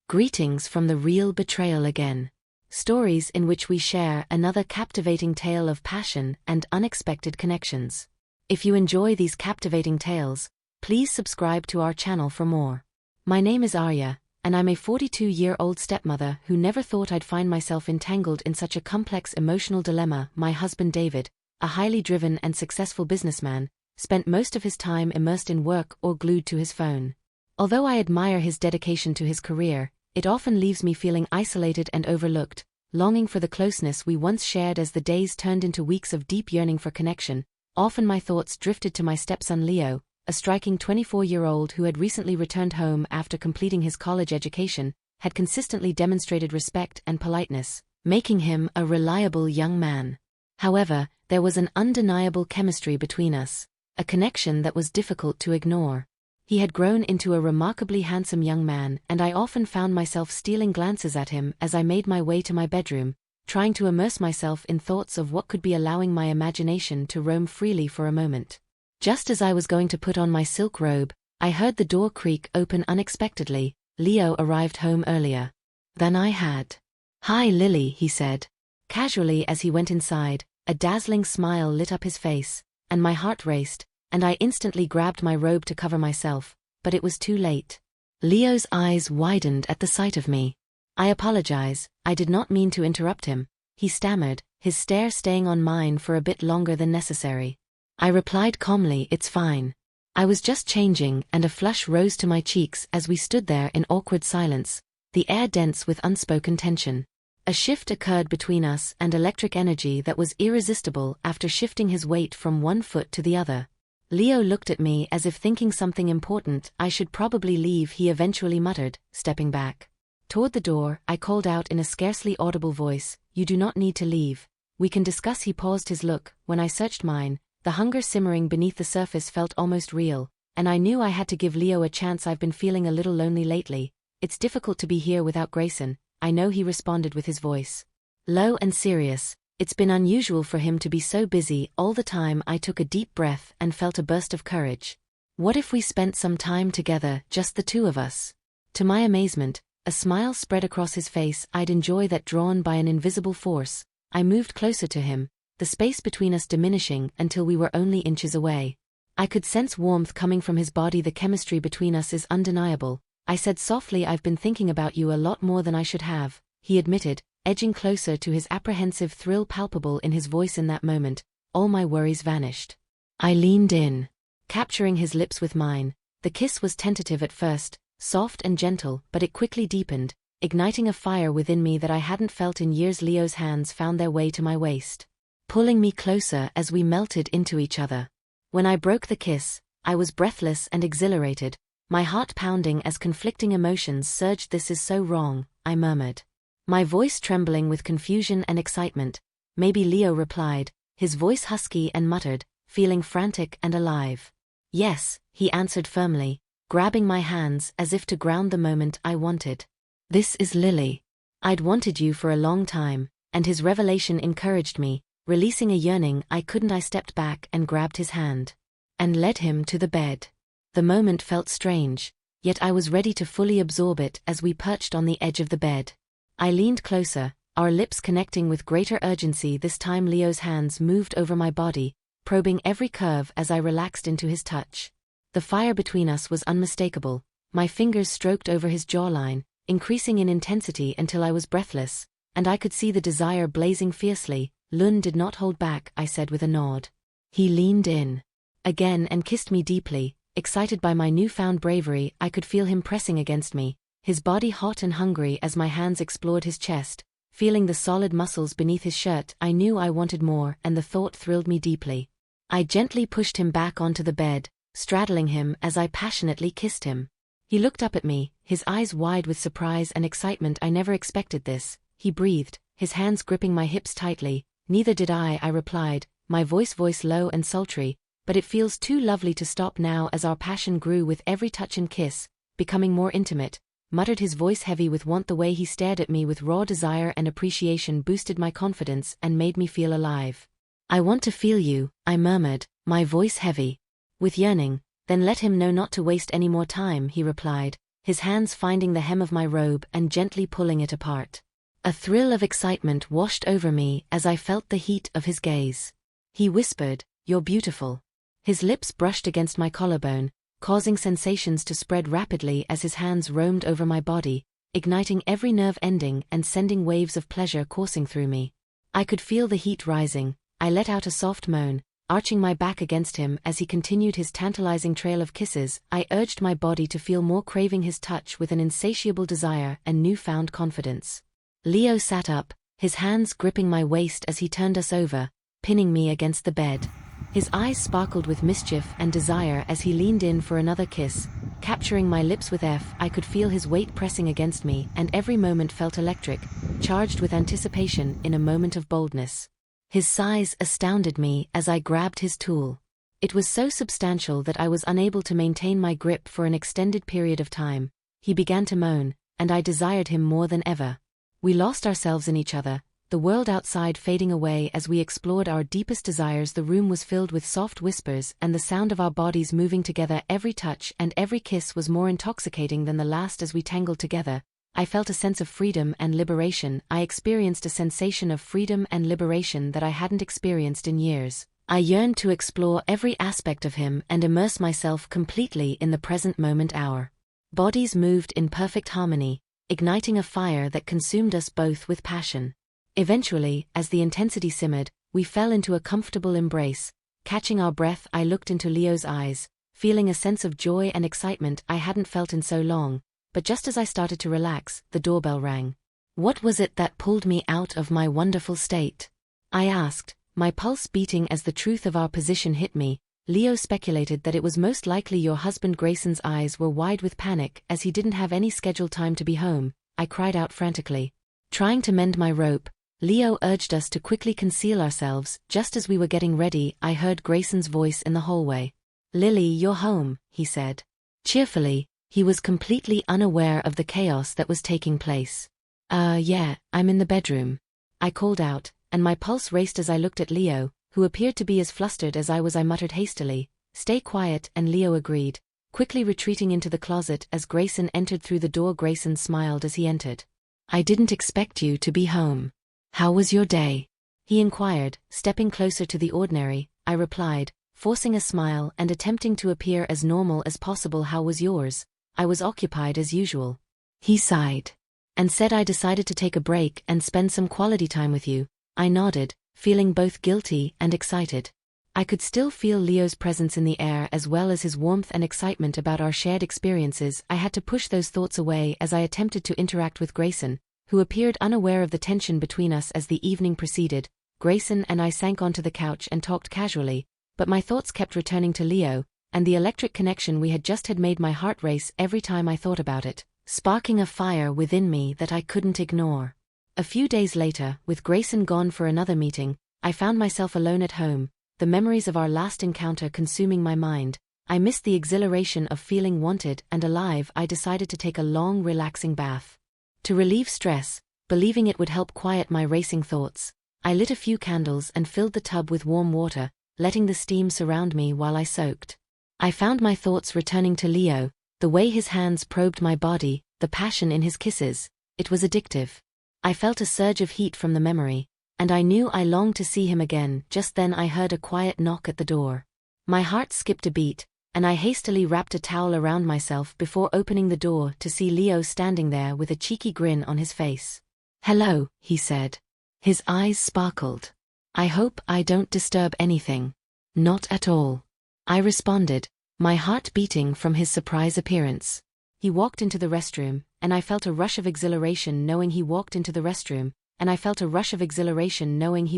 Greetings from the real betrayal again. Stories in which we share another captivating tale of passion and unexpected connections. If you enjoy these captivating tales, please subscribe to our channel for more. My name is Arya, and I'm a 42-year-old stepmother who never thought I'd find myself entangled in such a complex emotional dilemma. My husband David, a highly driven and successful businessman, spent most of his time immersed in work or glued to his phone. Although I admire his dedication to his career, it often leaves me feeling isolated and overlooked, longing for the closeness we once shared. As the days turned into weeks of deep yearning for connection, often my thoughts drifted to my stepson Leo, a striking 24-year-old who had recently returned home after completing his college education, had consistently demonstrated respect and politeness, making him a reliable young man. However, there was an undeniable chemistry between us, a connection that was difficult to ignore. He had grown into a remarkably handsome young man, and I often found myself stealing glances at him as I made my way to my bedroom, trying to immerse myself in thoughts of what could be, allowing my imagination to roam freely for a moment. Just as I was going to put on my silk robe, I heard the door creak open unexpectedly. Leo arrived home earlier than I had. "Hi Lily," he said, casually as he went inside. A dazzling smile lit up his face, and my heart raced, and I instantly grabbed my robe to cover myself, but it was too late. Leo's eyes widened at the sight of me. "I apologize, I did not mean to interrupt him," he stammered, his stare staying on mine for a bit longer than necessary. I replied calmly, "It's fine. I was just changing," and a flush rose to my cheeks as we stood there in awkward silence, the air dense with unspoken tension. A shift occurred between us, and electric energy that was irresistible. After shifting his weight from one foot to the other, Leo looked at me as if thinking something important. "I should probably leave," he eventually muttered, stepping back toward the door. I called out in a scarcely audible voice, "You do not need to leave. We can discuss." He paused, his look, when I searched mine, the hunger simmering beneath the surface, felt almost real, and I knew I had to give Leo a chance. "I've been feeling a little lonely lately. It's difficult to be here without Grayson, I know," he responded with his voice low and serious. It's been unusual for him to be so busy all the time. I took a deep breath and felt a burst of courage. "What if we spent some time together, just the two of us?" To my amazement, a smile spread across his face. "I'd enjoy that." Drawn by an invisible force, I moved closer to him, the space between us diminishing until we were only inches away. I could sense warmth coming from his body. "The chemistry between us is undeniable," I said softly. "I've been thinking about you a lot more than I should have," he admitted, edging closer to his apprehensive thrill palpable in his voice. In that moment, all my worries vanished. I leaned in, capturing his lips with mine. The kiss was tentative at first, soft and gentle, but it quickly deepened, igniting a fire within me that I hadn't felt in years. Leo's hands found their way to my waist, pulling me closer as we melted into each other. When I broke the kiss, I was breathless and exhilarated, my heart pounding as conflicting emotions surged. "This is so wrong," I murmured, my voice trembling with confusion and excitement. "Maybe," Leo replied, his voice husky and muttered, feeling frantic and alive. "Yes," he answered firmly, grabbing my hands as if to ground the moment I wanted. "This is Lily. I'd wanted you for a long time," and his revelation encouraged me, releasing a yearning I couldn't. I stepped back and grabbed his hand and led him to the bed. The moment felt strange, yet I was ready to fully absorb it. As we perched on the edge of the bed, I leaned closer, our lips connecting with greater urgency. This time Leo's hands moved over my body, probing every curve as I relaxed into his touch. The fire between us was unmistakable. My fingers stroked over his jawline, increasing in intensity until I was breathless, and I could see the desire blazing fiercely. "Lun did not hold back," I said with a nod. He leaned in again and kissed me deeply, excited by my newfound bravery. I could feel him pressing against me, his body hot and hungry as my hands explored his chest, feeling the solid muscles beneath his shirt. I knew I wanted more, and the thought thrilled me deeply. I gently pushed him back onto the bed, straddling him as I passionately kissed him. He looked up at me, his eyes wide with surprise and excitement. "I never expected this," he breathed, his hands gripping my hips tightly. "Neither did I," replied, my voice low and sultry, "but it feels too lovely to stop now." As our passion grew with every touch and kiss, becoming more intimate, muttered, his voice heavy with want. The way he stared at me with raw desire and appreciation boosted my confidence and made me feel alive. "I want to feel you," I murmured, my voice heavy with yearning. "Then let him know not to waste any more time," he replied, his hands finding the hem of my robe and gently pulling it apart. A thrill of excitement washed over me as I felt the heat of his gaze. He whispered, "You're beautiful." His lips brushed against my collarbone, causing sensations to spread rapidly as his hands roamed over my body, igniting every nerve ending and sending waves of pleasure coursing through me. I could feel the heat rising. I let out a soft moan, arching my back against him as he continued his tantalizing trail of kisses. I urged my body to feel more, craving his touch with an insatiable desire and newfound confidence. Leo sat up, his hands gripping my waist as he turned us over, pinning me against the bed. His eyes sparkled with mischief and desire as he leaned in for another kiss, capturing my lips with I could feel his weight pressing against me, and every moment felt electric, charged with anticipation in a moment of boldness. His size astounded me as I grabbed his tool. It was so substantial that I was unable to maintain my grip for an extended period of time. He began to moan, and I desired him more than ever. We lost ourselves in each other, the world outside fading away as we explored our deepest desires. The room was filled with soft whispers and the sound of our bodies moving together. Every touch and every kiss was more intoxicating than the last as we tangled together. I felt a sense of freedom and liberation. I experienced a sensation of freedom and liberation that I hadn't experienced in years. I yearned to explore every aspect of him and immerse myself completely in the present moment. Our bodies moved in perfect harmony, igniting a fire that consumed us both with passion. Eventually, as the intensity simmered, we fell into a comfortable embrace. Catching our breath, I looked into Leo's eyes, feeling a sense of joy and excitement I hadn't felt in so long. But just as I started to relax, the doorbell rang. What was it that pulled me out of my wonderful state? I asked, my pulse beating as the truth of our position hit me. Leo speculated that it was most likely your husband. Grayson's eyes were wide with panic as he didn't have any scheduled time to be home. I cried out frantically. Trying to mend my rope, Leo urged us to quickly conceal ourselves. Just as we were getting ready, I heard Grayson's voice in the hallway. "Lily, you're home," he said. Cheerfully, he was completely unaware of the chaos that was taking place. Yeah, I'm in the bedroom," I called out, and my pulse raced as I looked at Leo, who appeared to be as flustered as I was. I muttered hastily, "Stay quiet," and Leo agreed, quickly retreating into the closet as Grayson entered through the door. Grayson smiled as he entered. "I didn't expect you to be home. How was your day?" he inquired, stepping closer to the ordinary. I replied, forcing a smile and attempting to appear as normal as possible. "How was yours?" "I was occupied as usual." He sighed and said, "I decided to take a break and spend some quality time with you." I nodded, feeling both guilty and excited. I could still feel Leo's presence in the air as well as his warmth and excitement about our shared experiences. I had to push those thoughts away as I attempted to interact with Grayson, who appeared unaware of the tension between us. As the evening proceeded, Grayson and I sank onto the couch and talked casually, but my thoughts kept returning to Leo, and the electric connection we had just had made my heart race every time I thought about it, sparking a fire within me that I couldn't ignore. A few days later, with Grayson gone for another meeting, I found myself alone at home, the memories of our last encounter consuming my mind. I missed the exhilaration of feeling wanted and alive. I decided to take a long, relaxing bath. To relieve stress, believing it would help quiet my racing thoughts, I lit a few candles and filled the tub with warm water, letting the steam surround me while I soaked. I found my thoughts returning to Leo, the way his hands probed my body, the passion in his kisses. It was addictive. I felt a surge of heat from the memory, and I knew I longed to see him again. Just then I heard a quiet knock at the door. My heart skipped a beat, and I hastily wrapped a towel around myself before opening the door to see Leo standing there with a cheeky grin on his face. "Hello," he said. His eyes sparkled. "I hope I don't disturb anything." "Not at all," I responded, my heart beating from his surprise appearance. He walked into the restroom, and I felt a rush of exhilaration knowing he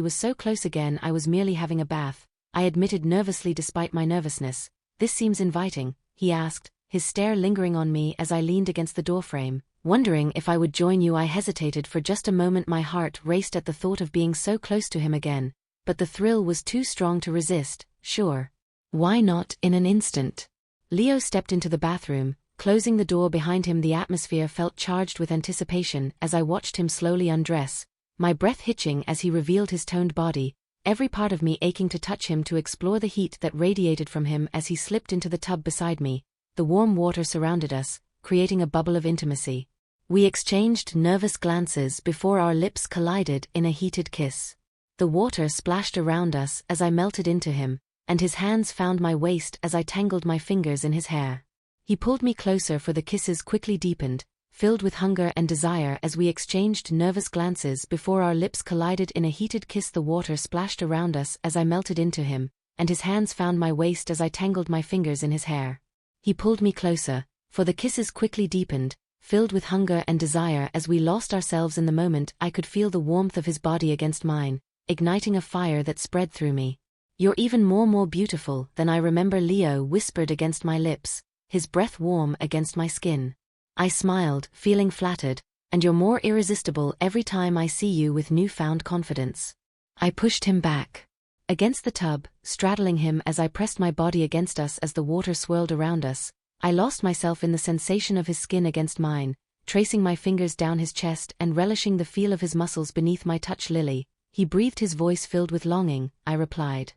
was so close again. "I was merely having a bath," I admitted nervously despite my nervousness. "This seems inviting," he asked, his stare lingering on me as I leaned against the doorframe, wondering if I would join you. I hesitated for just a moment. My heart raced at the thought of being so close to him again, but the thrill was too strong to resist. "Sure. Why not in an instant?" Leo stepped into the bathroom, closing the door behind him. The atmosphere felt charged with anticipation as I watched him slowly undress, my breath hitching as he revealed his toned body, every part of me aching to touch him, to explore the heat that radiated from him as he slipped into the tub beside me. The warm water surrounded us, creating a bubble of intimacy. We exchanged nervous glances before our lips collided in a heated kiss. The water splashed around us as I melted into him, and his hands found my waist as I tangled my fingers in his hair. He pulled me closer, for the kisses quickly deepened, filled with hunger and desire as we exchanged nervous glances before our lips collided in a heated kiss. The water splashed around us as I melted into him, and his hands found my waist as I tangled my fingers in his hair. He pulled me closer, for the kisses quickly deepened, filled with hunger and desire as we lost ourselves in the moment. I could feel the warmth of his body against mine, igniting a fire that spread through me. "You're even more beautiful than I remember," Leo whispered against my lips, his breath warm against my skin. I smiled, feeling flattered. "And you're more irresistible every time I see you with newfound confidence." I pushed him back against the tub, straddling him as I pressed my body against us. As the water swirled around us, I lost myself in the sensation of his skin against mine, tracing my fingers down his chest and relishing the feel of his muscles beneath my touch. "Lily," he breathed, his voice filled with longing. I replied.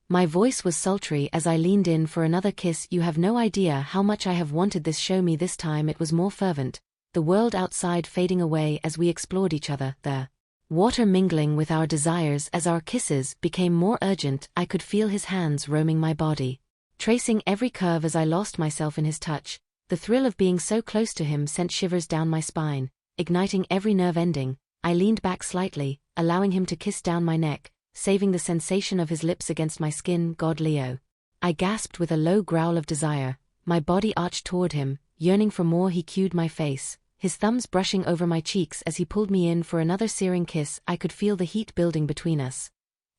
My voice was sultry as I leaned in for another kiss. "You have no idea how much I have wanted this." "Show me." This time it was more fervent, the world outside fading away as we explored each other, the water mingling with our desires. As our kisses became more urgent, I could feel his hands roaming my body, tracing every curve as I lost myself in his touch. The thrill of being so close to him sent shivers down my spine, igniting every nerve ending. I leaned back slightly, allowing him to kiss down my neck, saving the sensation of his lips against my skin. "God, Leo," I gasped with a low growl of desire. My body arched toward him, yearning for more. He cued my face, his thumbs brushing over my cheeks as he pulled me in for another searing kiss. I could feel the heat building between us,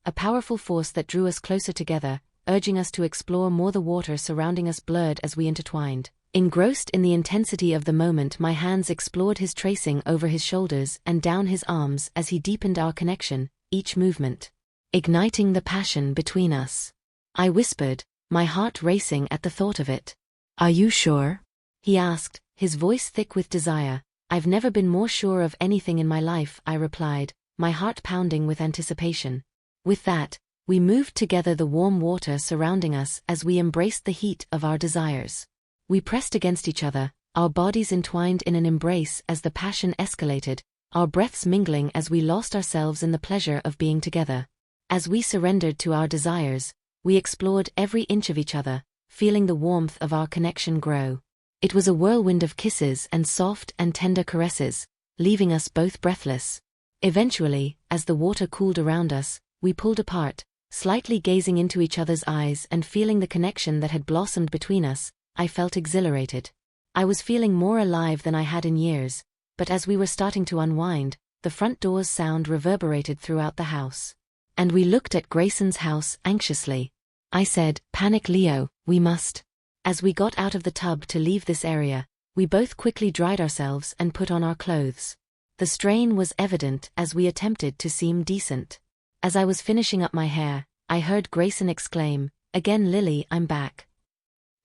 a powerful force that drew us closer together, urging us to explore more. The water surrounding us blurred as we intertwined. Engrossed in the intensity of the moment, my hands explored his, tracing over his shoulders and down his arms as he deepened our connection, each movement igniting the passion between us. I whispered, my heart racing at the thought of it. "Are you sure?" he asked, his voice thick with desire. "I've never been more sure of anything in my life," I replied, my heart pounding with anticipation. With that, we moved together, the warm water surrounding us as we embraced the heat of our desires. We pressed against each other, our bodies entwined in an embrace as the passion escalated, our breaths mingling as we lost ourselves in the pleasure of being together. As we surrendered to our desires, we explored every inch of each other, feeling the warmth of our connection grow. It was a whirlwind of kisses and soft and tender caresses, leaving us both breathless. Eventually, as the water cooled around us, we pulled apart, slightly gazing into each other's eyes and feeling the connection that had blossomed between us. I felt exhilarated. I was feeling more alive than I had in years, but as we were starting to unwind, the front door's sound reverberated throughout the house. And we looked at Grayson's house anxiously. I said, "Panic, Leo, we must." As we got out of the tub to leave this area, we both quickly dried ourselves and put on our clothes. The strain was evident as we attempted to seem decent. As I was finishing up my hair, I heard Grayson exclaim, "Again, Lily, I'm back."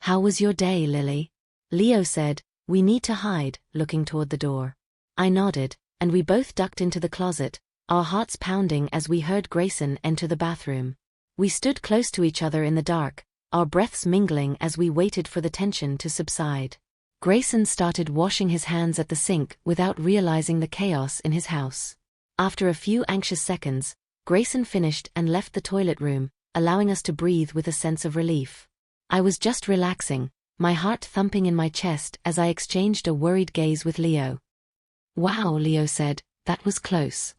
"How was your day, Lily?" Leo said, "We need to hide," looking toward the door. I nodded, and we both ducked into the closet, our hearts pounding as we heard Grayson enter the bathroom. We stood close to each other in the dark, our breaths mingling as we waited for the tension to subside. Grayson started washing his hands at the sink without realizing the chaos in his house. After a few anxious seconds, Grayson finished and left the toilet room, allowing us to breathe with a sense of relief. I was just relaxing, my heart thumping in my chest as I exchanged a worried gaze with Leo. "Wow," Leo said, "that was close."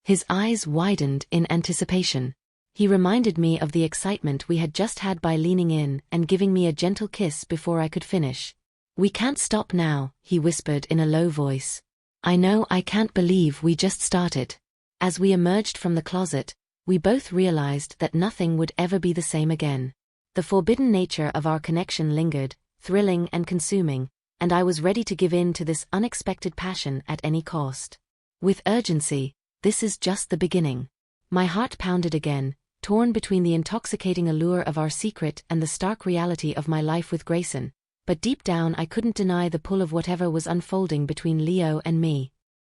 His eyes widened in anticipation. He reminded me of the excitement we had just had by leaning in and giving me a gentle kiss before I could finish. "We can't stop now," he whispered in a low voice. "I know, I can't believe we just started." As we emerged from the closet, we both realized that nothing would ever be the same again. The forbidden nature of our connection lingered, thrilling and consuming, and I was ready to give in to this unexpected passion at any cost. With urgency, this is just the beginning. My heart pounded again, torn between the intoxicating allure of our secret and the stark reality of my life with Grayson, but deep down I couldn't deny the pull of whatever was unfolding between Leo and me.